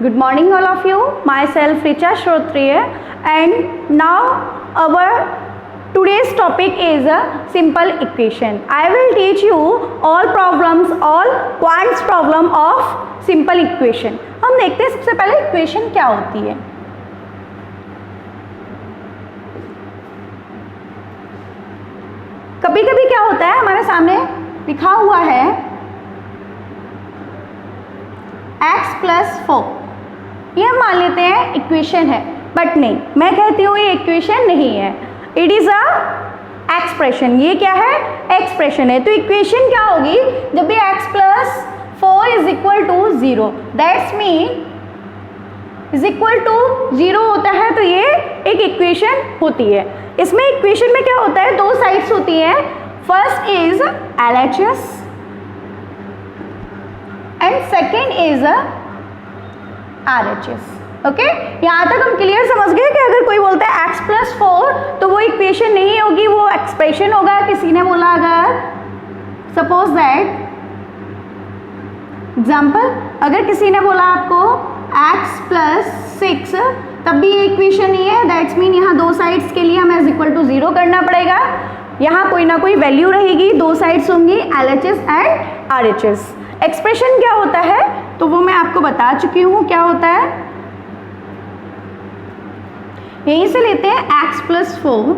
Good morning all of you. Myself Richa Shrotriya, and now our today's topic is a simple equation. I will teach you all problems, all quants problem of simple equation. हम देखते हैं सबसे पहले equation क्या होती है. कभी कभी क्या होता है, हमारे सामने लिखा हुआ है x प्लस 4, ये हम मान लेते हैं इक्वेशन है, बट नहीं, मैं कहती हूँ ये इक्वेशन नहीं है, इट इज अ एक्सप्रेशन. ये क्या है? एक्सप्रेशन है. तो इक्वेशन क्या होगी? जब भी x plus 4 is equal to 0, that's mean is equal to 0 होता है, तो ये एक इक्वेशन होती है. इसमें इक्वेशन में क्या होता है, दो साइड्स होती हैं. First is LHS and second is RHS. Okay, यहाँ तक हम क्लियर समझ गए कि अगर कोई बोलता है x प्लस 4 तो वो इक्वेशन नहीं होगी, वो एक्सप्रेशन होगा. किसी ने बोला अगर सपोज दैट एग्जाम्पल, अगर किसी ने बोला आपको x प्लस 6, तब भी ये इक्वेशन नहीं है. दैट्स मीन यहाँ दो साइड्स के लिए हमें इज इक्वल टू 0 करना पड़ेगा. यहाँ कोई ना कोई वैल्यू रहेगी, दो साइड्स होंगी LHS एंड RHS. एक्सप्रेशन क्या होता है तो वो मैं आपको बता चुकी हूँ क्या होता है. यहीं से लेते हैं x plus 4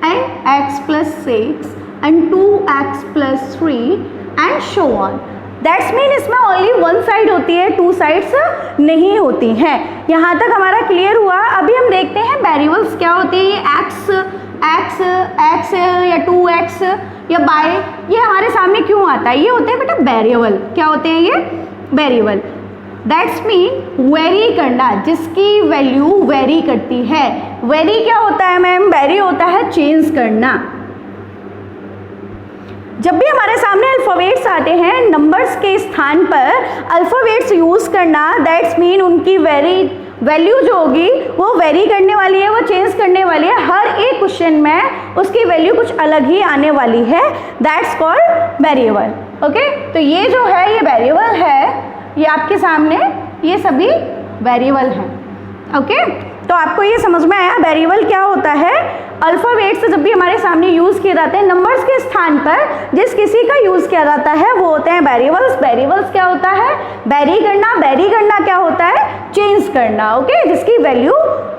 and x plus 6 and 2x plus 3 and show on. That's mean इसमें ओनली वन साइड होती है, टू साइड्स नहीं होती हैं. यहाँ तक हमारा क्लियर हुआ. अभी हम देखते हैं वेरिएबल्स क्या होती है. x या 2x या बाय, ये हमारे सामने क्यों आता है? ये होते हैं बेटा वेरिएबल. क्या होते हैं ये? वेरिएबल. दैट्स मीन वेरी करना, जिसकी वैल्यू वेरी करती है. वेरी क्या होता है मैम? वेरी होता है चेंज करना. जब भी हमारे सामने अल्फ़ाबेट्स आते हैं, नंबर्स के स्थान पर अल्फ़ाबेट्स यूज़ करना, दैट्स मीन उनकी वैल्यू जो होगी वो वेरी करने वाली है, वो चेंज करने वाली है. हर एक क्वेश्चन में उसकी वैल्यू कुछ अलग ही आने वाली है. That's called variable. ओके, तो ये जो है ये वेरिएबल है, ये आपके सामने ये सभी वेरिएबल हैं. ओके, तो आपको ये समझ में आया वेरिएबल क्या होता है. अल्फ़ाबेट्स जब भी हमारे सामने यूज़ किए जाते हैं, नंबर्स के स्थान पर जिस किसी का यूज़ किया जाता है वो होते हैं वेरिएबल्स. वेरिएबल्स क्या होता है? वेरी करना. वेरी करना क्या होता है? चेंज करना. ओके, जिसकी वैल्यू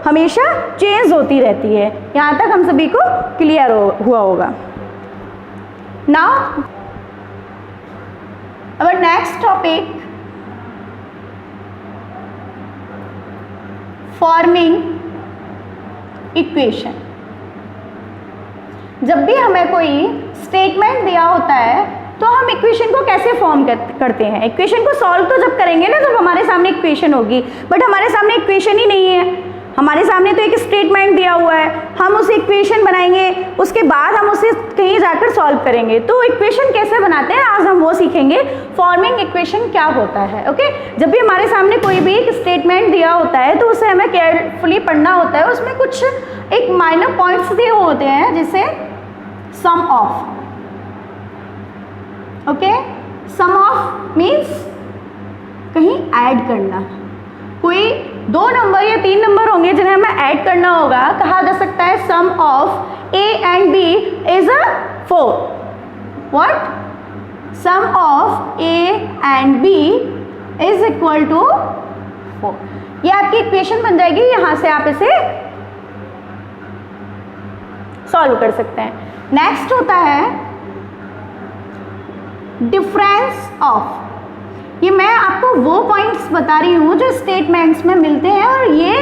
हमेशा चेंज होती रहती है. यहाँ तक हम सभी को क्लियर हुआ होगा. Now our next topic, forming equation. जब भी हमें कोई स्टेटमेंट दिया होता है तो हम इक्वेशन को कैसे फॉर्म करते हैं? इक्वेशन को सॉल्व तो जब करेंगे ना, जब हमारे सामने इक्वेशन होगी, बट हमारे सामने इक्वेशन ही नहीं है. हमारे सामने तो एक स्टेटमेंट दिया हुआ है, हम उसे इक्वेशन बनाएंगे, उसके बाद हम उसे कहीं जाकर सॉल्व करेंगे. तो इक्वेशन कैसे बनाते हैं आज हम वो सीखेंगे. फॉर्मिंग इक्वेशन क्या होता है. ओके, जब भी हमारे सामने कोई भी एक स्टेटमेंट दिया होता है तो उसे हमें केयरफुली पढ़ना होता है. उसमें कुछ एक माइनर पॉइंट्स दिए होते हैं, जैसे sum of. Okay, sum of means कहीं ऐड करना. कोई दो नंबर या तीन नंबर होंगे जिन्हें हमें ऐड करना होगा. कहा जा सकता है sum of A and B is 4. What? Sum of A and B is equal to 4. ये आपकी इक्वेशन बन जाएगी. यहां से आप इसे सॉल्व कर सकते हैं. नेक्स्ट होता है डिफरेंस ऑफ. ये मैं आपको वो पॉइंट्स बता रही हूँ जो स्टेटमेंट्स में मिलते हैं, और ये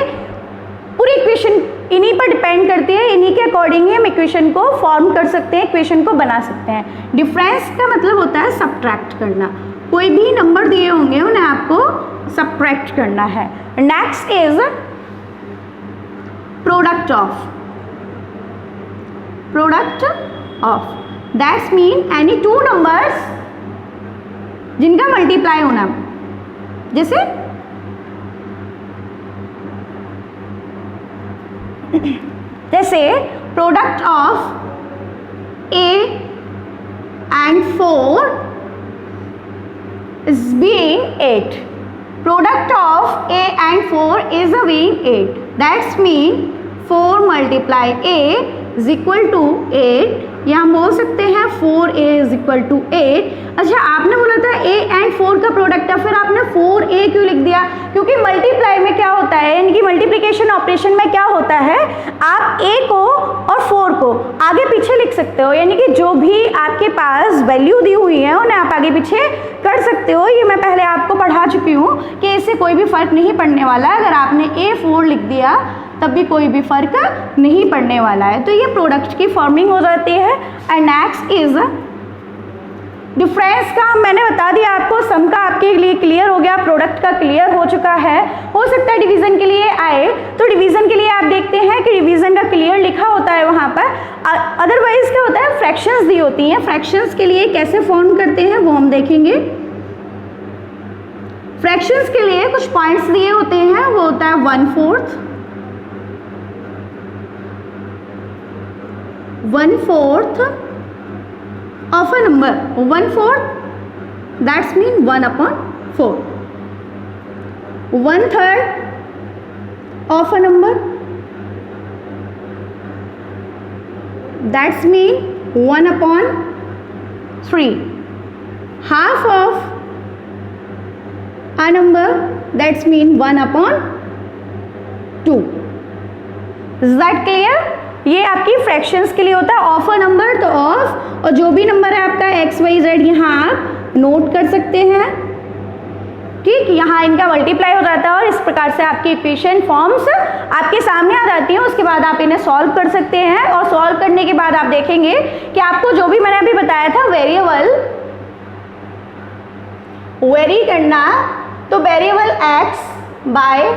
पूरी इक्वेशन इन्हीं पर डिपेंड करती है. इन्हीं के अकॉर्डिंग ही हम इक्वेशन को फॉर्म कर सकते हैं, इक्वेशन को बना सकते हैं. डिफरेंस का मतलब होता है सब्ट्रैक्ट करना. कोई भी नंबर दिए होंगे उन्हें आपको सब्ट्रैक्ट करना है. Next is product of. Product of that's mean any two numbers जिनका मल्टीप्लाई होना. जैसे product of A and 4 is being 8. Product of a and 4 is again 8. That's mean 4 multiply a is equal to 8. या हम बोल सकते हैं 4a is equal to 8. अच्छा, आपने बोला था a and 4 का प्रोडक्ट है, फिर आपने 4a क्यों लिख दिया? क्योंकि मल्टीप्लाई में क्या होता है, यानी कि मल्टीप्लिकेशन ऑपरेशन में क्या होता है, आप a को और 4 को आगे पीछे लिख सकते हो, यानी कि जो भी आपके पास वैल्यू दी हुई है उन्हें आप आगे पीछे कर सकते हो। ये मैं पहले आपको पढ़ा चुकी हूँ कि इससे कोई भी फर्क नहीं पड़ने वाला है। अगर आपने a4 लिख दिया तब भी कोई भी फर्क नहीं पड़ने वाला है। तो ये प्रोडक्ट की फॉर्मिंग हो जाती है। एंड नेक्स्ट इज डिफरेंस का मैंने बता दिया आपको, सम का आपके लिए क्लियर हो गया, प्रोडक्ट का क्लियर हो चुका है। हो सकता है डिवीजन के लिए आए, तो डिवीजन के लिए आप देखते हैं कि डिवीजन का क्लियर लिखा होता है वहाँ पर। अदरवाइज क्या होता है, फ्रैक्शंस दी होती हैं। फ्रैक्शंस के लिए कैसे फॉर्म करते हैं वो हम देखेंगे। फ्रैक्शंस के लिए कुछ पॉइंट्स दिए होते हैं, वो होता है 1/4, 1/4 of a number, 1/4 that's mean 1/4, 1/3 of a number that's mean 1/3, half of a number that's mean 1/2. Is that clear? ये आपकी फ्रैक्शंस के लिए होता है। ऑफ अ नंबर तो ऑफ, और जो भी नंबर है आपका एक्स वाई जेड यहाँ आप नोट कर सकते हैं। ठीक, यहाँ इनका मल्टीप्लाई हो जाता है और इस प्रकार से आपकी इक्वेशन फॉर्म्स आपके सामने आ जाती है। उसके बाद आप इन्हें सॉल्व कर सकते हैं, और सॉल्व करने के बाद आप देखेंगे कि आपको जो भी मैंने अभी बताया था वेरिएबल वेरी करना, तो वेरिएबल एक्स बाय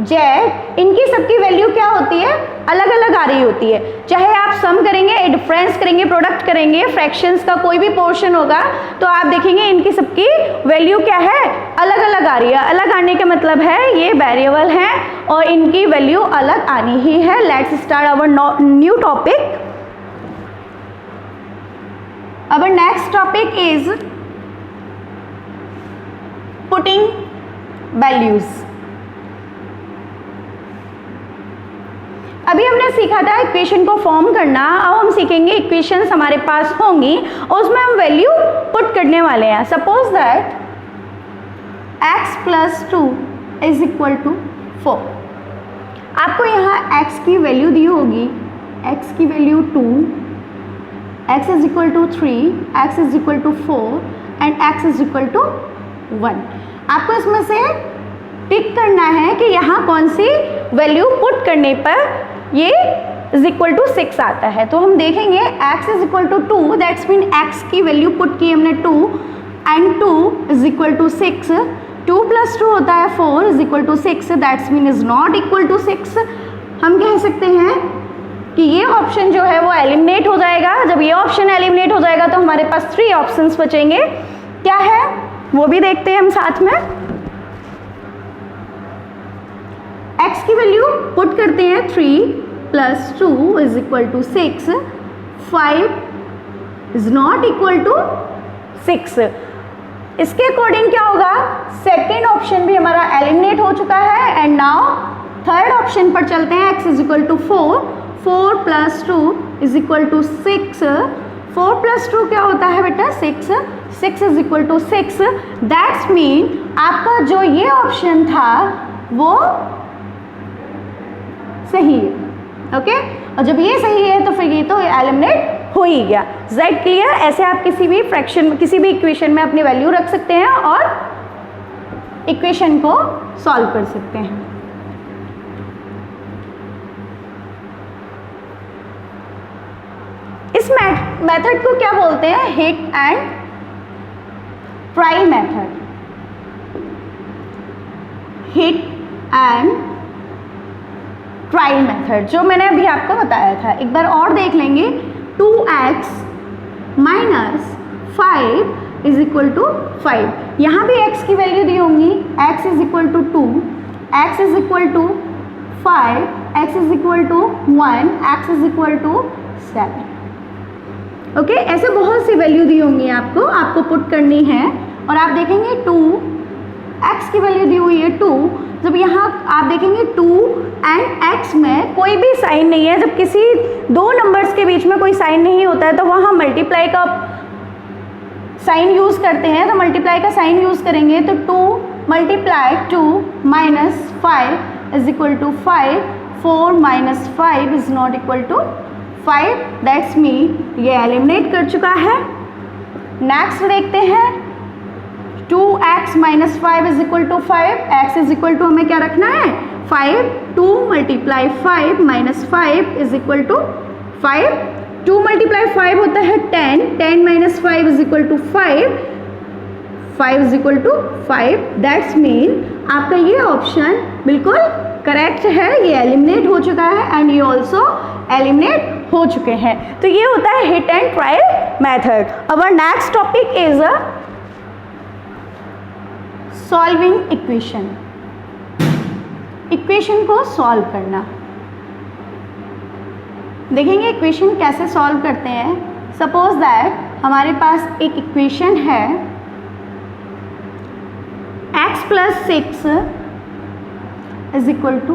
जेड इनकी सबकी वैल्यू क्या होती है, अलग अलग आ रही होती है। चाहे आप सम करेंगे, डिफरेंस करेंगे, प्रोडक्ट करेंगे, फ्रैक्शंस का कोई भी पोर्शन होगा, तो आप देखेंगे इनकी सबकी वैल्यू क्या है, अलग अलग आ रही है। अलग आने का मतलब है ये वेरिएबल है और इनकी वैल्यू अलग आनी ही है। Let's start our new topic. Our next topic is putting values. अभी हमने सीखा था इक्वेशन को फॉर्म करना, अब हम सीखेंगे इक्वेशंस हमारे पास होंगी और उसमें हम वैल्यू पुट करने वाले हैं। Suppose that x + 2 is equal to 4। आपको यहाँ x की वैल्यू दी होगी, x की value 2, x is equal to 3, x is equal to 4 and x is equal to 1। आपको इसमें से पिक करना है कि यहाँ कौन सी वैल्यू पुट करने पर ये इज इक्वल टू 6 आता है। तो हम देखेंगे x is equal to 2, that's mean x की वैल्यू पुट की हमने 2 एंड 2 इज इक्वल टू 6। 2 + 2 होता है 4 is equal to 6, that's mean is not equal to 6। हम कह सकते हैं कि ये ऑप्शन जो है वो एलिमिनेट हो जाएगा। जब ये ऑप्शन एलिमिनेट हो जाएगा तो हमारे पास 3 ऑप्शंस बचेंगे। क्या है वो भी देखते हैं हम साथ में। x की वैल्यू पुट करते हैं 3 + 2 is equal to 6, 5 is not equal to 6। इसके अकॉर्डिंग क्या होगा, सेकेंड ऑप्शन भी हमारा एलिमिनेट हो चुका है एंड नाउ थर्ड ऑप्शन पर चलते हैं। x is equal to 4, 4 + 2 is equal to 6, 4 + 2 क्या होता है बेटा 6, 6 is equal to 6। That's mean आपका जो ये ऑप्शन था वो सही है। ओके, और जब ये सही है तो फिर ये तो एलिमिनेट हो ही गया। Z clear? ऐसे आप किसी भी फ्रैक्शन, किसी भी इक्वेशन में अपनी वैल्यू रख सकते हैं और इक्वेशन को सॉल्व कर सकते हैं। इस मेथड को क्या बोलते हैं, hit and try method. Hit and try method जो मैंने अभी आपको बताया था, एक बार और देख लेंगे। 2x - 5 is equal to 5। यहाँ भी x की वैल्यू दी होंगी, x is equal to 2, x is equal to 5, x is equal to 1, x is equal to 7। Okay, ऐसे बहुत सी वैल्यू दी होंगी आपको पुट करनी है और आप देखेंगे 2 x की वैल्यू दी हुई है 2, जब यहाँ आप देखेंगे 2 एंड x में कोई भी साइन नहीं है, जब किसी दो नंबर्स के बीच में कोई साइन नहीं होता है तो वहाँ मल्टीप्लाई का साइन यूज़ करते हैं, तो मल्टीप्लाई का साइन यूज़ करेंगे तो 2 multiply 2 minus 5 is equal to 5, 4 minus 5 is not equal to 5, that's mean ये एलिमिनेट कर चुका है। नेक्स्ट देखते हैं 2x minus 5 is equal to 5, x is equal to हमें क्या रखना है 5, 2 multiply 5 minus 5 is equal to 5, 2 multiply 5 होता है 10, 10 minus 5 is equal to 5, 5 is equal to 5, that's mean आपका ये ऑप्शन बिल्कुल करेक्ट है, ये एलिमिनेट हो चुका है एंड ये ऑल्सो एलिमिनेट हो चुके हैं। तो ये होता है hit and trial method. Our next topic is solving equation, equation को सॉल्व करना। देखेंगे इक्वेशन कैसे सॉल्व करते हैं। सपोज दैट हमारे पास एक इक्वेशन है x plus 6 is equal to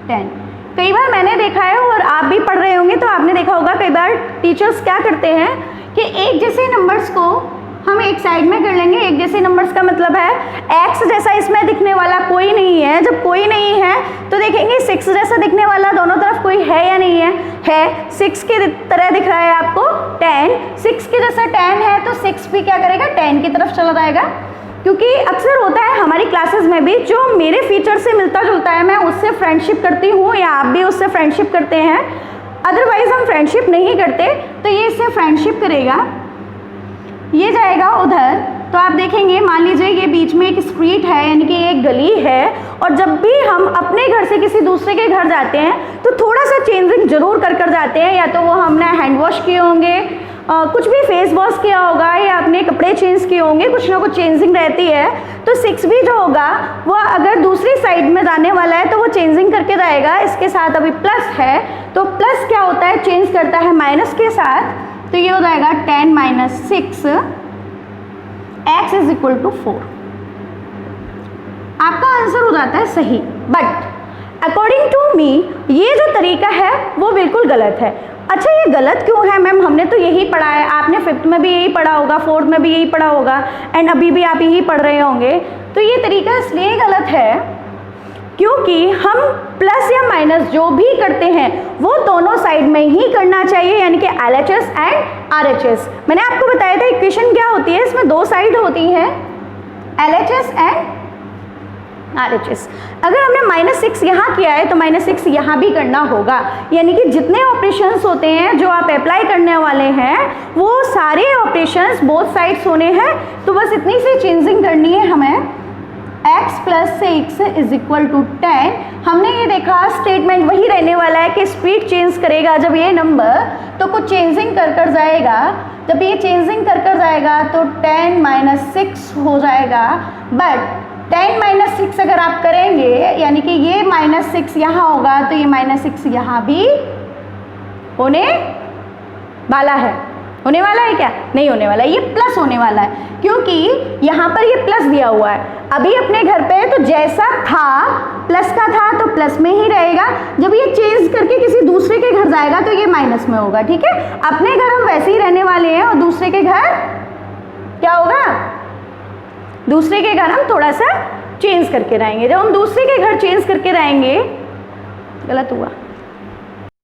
10। कई बार मैंने देखा है और आप भी पढ़ रहे होंगे तो आपने देखा होगा कई बार टीचर्स क्या करते हैं कि एक जैसे नंबर्स को हम एक साइड में कर लेंगे। एक जैसे नंबर्स का मतलब है x जैसा इसमें दिखने वाला कोई नहीं है, जब कोई नहीं है तो देखेंगे 6 जैसा दिखने वाला दोनों तरफ कोई है या नहीं है 6 की तरह दिख रहा है आपको 10, 6 के जैसा 10 है तो 6 भी क्या करेगा 10 की तरफ चला जाएगा। क्योंकि अक्सर होता है हमारी क्लासेस में भी जो मेरे फीचर से मिलता जुलता है मैं उससे फ्रेंडशिप करती हूँ या आप भी उससे फ्रेंडशिप करते हैं, अदरवाइज हम फ्रेंडशिप नहीं करते, तो ये इससे फ्रेंडशिप करेगा, ये जाएगा उधर। तो आप देखेंगे मान लीजिए ये बीच में एक स्ट्रीट है यानी कि एक गली है, और जब भी हम अपने घर से किसी दूसरे के घर जाते हैं तो थोड़ा सा चेंजिंग जरूर कर जाते हैं, या तो वो हमने हैंड वॉश किए होंगे, कुछ भी फेस वॉश किया होगा या अपने कपड़े चेंज किए होंगे, कुछ ना कुछ चेंजिंग रहती है। तो 6 भी जो होगा वो अगर दूसरी साइड में जाने वाला है तो वो चेंजिंग करके जाएगा। इसके साथ अभी प्लस है तो प्लस क्या होता है चेंज करता है माइनस के साथ, तो ये हो जाएगा 10 minus 6 x is equal to 4। आपका आंसर हो जाता है सही, बट अकॉर्डिंग टू मी ये जो तरीका है वो बिल्कुल गलत है। अच्छा ये गलत क्यों है मैम, हमने तो यही पढ़ा है, आपने 5th में भी यही पढ़ा होगा, 4th में भी यही पढ़ा होगा एंड अभी भी आप यही पढ़ रहे होंगे। तो ये तरीका इसलिए गलत है क्योंकि हम प्लस या माइनस जो भी करते हैं वो दोनों साइड में ही करना चाहिए, यानी कि LHS एंड RHS। मैंने आपको बताया था इक्वेशन क्या होती है, इसमें दो साइड होती हैं LHS एंड RHS। अगर हमने -6 यहाँ किया है तो -6 यहाँ भी करना होगा, यानी कि जितने ऑपरेशंस होते हैं जो आप अप्लाई करने वाले हैं वो सारे ऑपरेशंस बोथ साइड्स होने हैं। तो बस इतनी सी चेंजिंग करनी है हमें, x plus 6 is equal to 10। हमने ये देखा स्टेटमेंट वही रहने वाला है कि स्पीड चेंज करेगा जब ये नंबर तो कुछ चेंजिंग कर जाएगा, जब ये चेंजिंग कर जाएगा तो 10 माइनस 6 हो जाएगा। बट 10 माइनस 6 अगर आप करेंगे यानी कि ये -6 यहाँ होगा तो ये -6 यहाँ भी होने वाला है। होने वाला है क्या? नहीं होने वाला है, ये प्लस होने वाला है क्योंकि यहाँ पर ये प्लस दिया हुआ है। अभी अपने घर पे तो जैसा था प्लस का था तो प्लस में ही रहेगा, जब ये चेंज करके किसी दूसरे के घर जाएगा तो ये माइनस में होगा। ठीक है, अपने घर हम वैसे ही रहने वाले हैं और दूसरे के घर क्या होगा, दूसरे के घर हम थोड़ा सा चेंज करके रहेंगे। जब हम दूसरे के घर चेंज करके रहेंगे, गलत हुआ।